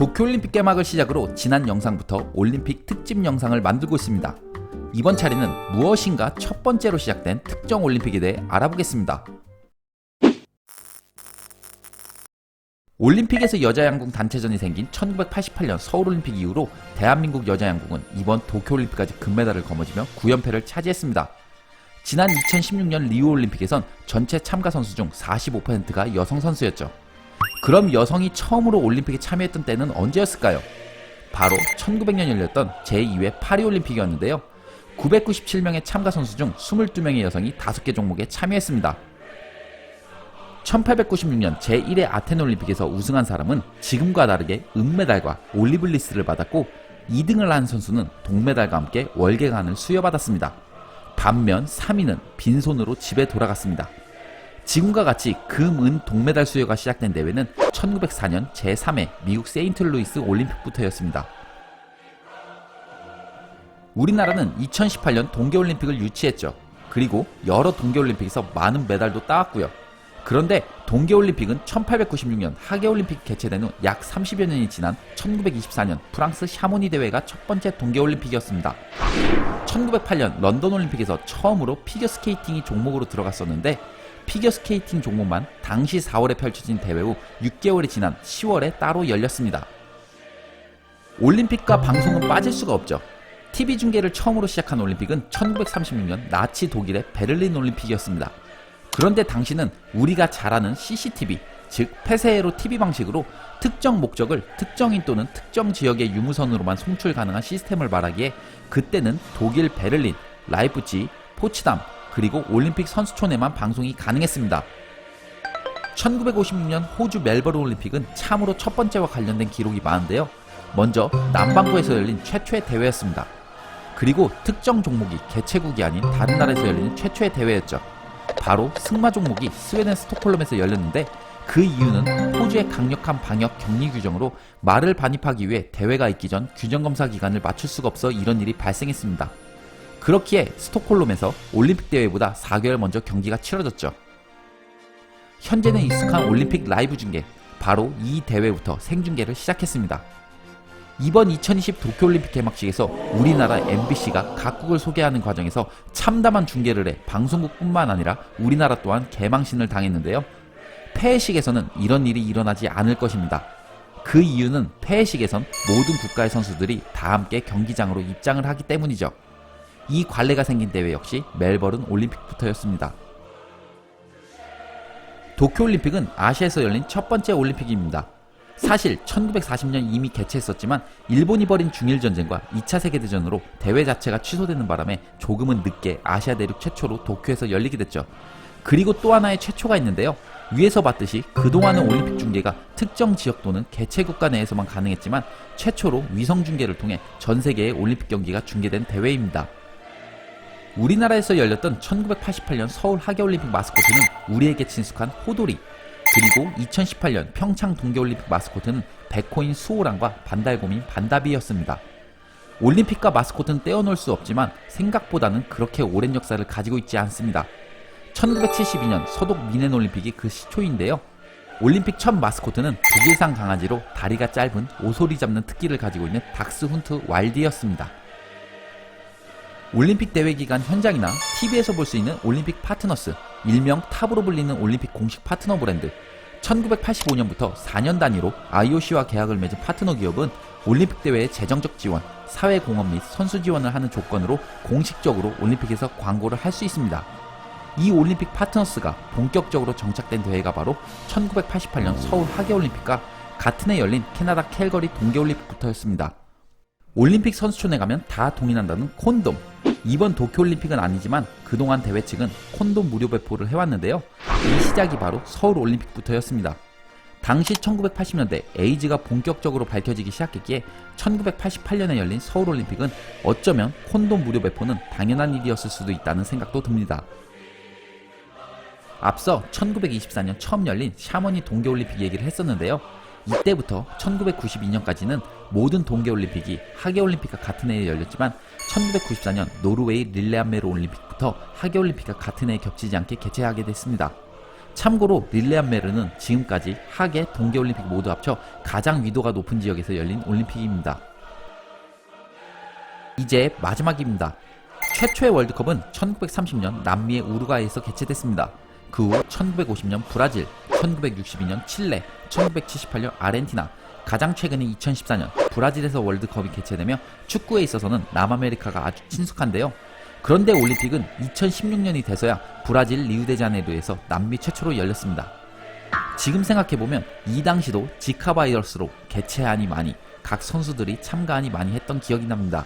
도쿄올림픽 개막을 시작으로 지난 영상부터 올림픽 특집 영상을 만들고 있습니다. 이번 차례는 무엇인가 첫 번째로 시작된 특정 올림픽에 대해 알아보겠습니다. 올림픽에서 여자 양궁 단체전이 생긴 1988년 서울올림픽 이후로 대한민국 여자 양궁은 이번 도쿄올림픽까지 금메달을 거머쥐며 9연패를 차지했습니다. 지난 2016년 리우올림픽에선 전체 참가 선수 중 45%가 여성 선수였죠. 그럼 여성이 처음으로 올림픽에 참여했던 때는 언제였을까요? 바로 1900년 열렸던 제2회 파리올림픽이었는데요. 997명의 참가 선수 중 22명의 여성이 5개 종목에 참여했습니다. 1896년 제1회 아테네올림픽에서 우승한 사람은 지금과 다르게 은메달과 올리블리스를 받았고 2등을 한 선수는 동메달과 함께 월계관을 수여받았습니다. 반면 3위는 빈손으로 집에 돌아갔습니다. 지금과 같이 금, 은, 동메달 수여가 시작된 대회는 1904년 제3회 미국 세인트루이스 올림픽부터였습니다. 우리나라는 2018년 동계올림픽을 유치했죠. 그리고 여러 동계올림픽에서 많은 메달도 따왔고요. 그런데 동계올림픽은 1896년 하계올림픽 개최된 후 약 30여 년이 지난 1924년 프랑스 샤모니 대회가 첫 번째 동계올림픽이었습니다. 1908년 런던올림픽에서 처음으로 피겨스케이팅이 종목으로 들어갔었는데 피겨스케이팅 종목만 당시 4월에 펼쳐진 대회 후 6개월이 지난 10월에 따로 열렸습니다. 올림픽과 방송은 빠질 수가 없죠. TV 중계를 처음으로 시작한 올림픽은 1936년 나치 독일의 베를린 올림픽이었습니다. 그런데 당시는 우리가 잘 아는 CCTV, 즉 폐쇄회로 TV 방식으로 특정 목적을 특정인 또는 특정 지역의 유무선으로만 송출 가능한 시스템을 말하기에 그때는 독일 베를린, 라이프치히, 포츠담, 그리고 올림픽 선수촌에만 방송이 가능했습니다. 1956년 호주 멜버른 올림픽은 참으로 첫 번째와 관련된 기록이 많은데요. 먼저 남반구에서 열린 최초의 대회였습니다. 그리고 특정 종목이 개최국이 아닌 다른 나라에서 열리는 최초의 대회였죠. 바로 승마 종목이 스웨덴 스톡홀름에서 열렸는데 그 이유는 호주의 강력한 방역 격리 규정으로 말을 반입하기 위해 대회가 있기 전 규정검사 기간을 맞출 수가 없어 이런 일이 발생했습니다. 그렇기에 스톡홀름에서 올림픽 대회보다 4개월 먼저 경기가 치러졌죠. 현재는 익숙한 올림픽 라이브 중계, 바로 이 대회부터 생중계를 시작했습니다. 이번 2020 도쿄올림픽 개막식에서 우리나라 MBC가 각국을 소개하는 과정에서 참담한 중계를 해 방송국뿐만 아니라 우리나라 또한 개망신을 당했는데요. 폐회식에서는 이런 일이 일어나지 않을 것입니다. 그 이유는 폐회식에선 모든 국가의 선수들이 다 함께 경기장으로 입장을 하기 때문이죠. 이 관례가 생긴 대회 역시 멜버른 올림픽부터였습니다. 도쿄올림픽은 아시아에서 열린 첫 번째 올림픽입니다. 사실 1940년 이미 개최했었지만 일본이 벌인 중일전쟁과 2차 세계대전으로 대회 자체가 취소되는 바람에 조금은 늦게 아시아 대륙 최초로 도쿄에서 열리게 됐죠. 그리고 또 하나의 최초가 있는데요. 위에서 봤듯이 그동안은 올림픽 중계가 특정 지역 또는 개최 국가 내에서만 가능했지만 최초로 위성 중계를 통해 전 세계의 올림픽 경기가 중계된 대회입니다. 우리나라에서 열렸던 1988년 서울 하계올림픽 마스코트는 우리에게 친숙한 호돌이, 그리고 2018년 평창 동계올림픽 마스코트는 백호인 수호랑과 반달곰인 반다비였습니다. 올림픽과 마스코트는 떼어놓을 수 없지만 생각보다는 그렇게 오랜 역사를 가지고 있지 않습니다. 1972년 서독 미넨 올림픽이 그 시초인데요. 올림픽 첫 마스코트는 독일산 강아지로 다리가 짧은 오소리 잡는 특기를 가지고 있는 닥스훈트 와일드였습니다. 올림픽 대회 기간 현장이나 TV에서 볼 수 있는 올림픽 파트너스, 일명 탑으로 불리는 올림픽 공식 파트너 브랜드. 1985년부터 4년 단위로 IOC와 계약을 맺은 파트너 기업은 올림픽 대회의 재정적 지원, 사회 공헌 및 선수 지원을 하는 조건으로 공식적으로 올림픽에서 광고를 할 수 있습니다. 이 올림픽 파트너스가 본격적으로 정착된 대회가 바로 1988년 서울 하계올림픽과 같은 해 열린 캐나다 캘거리 동계올림픽부터였습니다. 올림픽 선수촌에 가면 다 동의한다는 콘돔. 이번 도쿄올림픽은 아니지만 그동안 대회 측은 콘돔 무료 배포를 해왔는데요. 이 시작이 바로 서울올림픽부터였습니다. 당시 1980년대 에이즈가 본격적으로 밝혀지기 시작했기에 1988년에 열린 서울올림픽은 어쩌면 콘돔 무료 배포는 당연한 일이었을 수도 있다는 생각도 듭니다. 앞서 1924년 처음 열린 샤머니 동계올림픽 얘기를 했었는데요. 이때부터 1992년까지는 모든 동계올림픽이 하계올림픽과 같은 해에 열렸지만 1994년 노르웨이 릴레암메르 올림픽부터 하계올림픽과 같은 해에 겹치지 않게 개최하게 됐습니다. 참고로 릴레암메르는 지금까지 하계, 동계올림픽 모두 합쳐 가장 위도가 높은 지역에서 열린 올림픽입니다. 이제 마지막입니다. 최초의 월드컵은 1930년 남미의 우루과이에서 개최됐습니다. 그 후 1950년 브라질, 1962년 칠레, 1978년 아르헨티나, 가장 최근인 2014년 브라질에서 월드컵이 개최되며 축구에 있어서는 남아메리카가 아주 친숙한데요. 그런데 올림픽은 2016년이 돼서야 브라질 리우데자네이루에서 남미 최초로 열렸습니다. 지금 생각해보면 이 당시도 지카 바이러스로 개최하니 많이 각 선수들이 참가하니 많이 했던 기억이 납니다.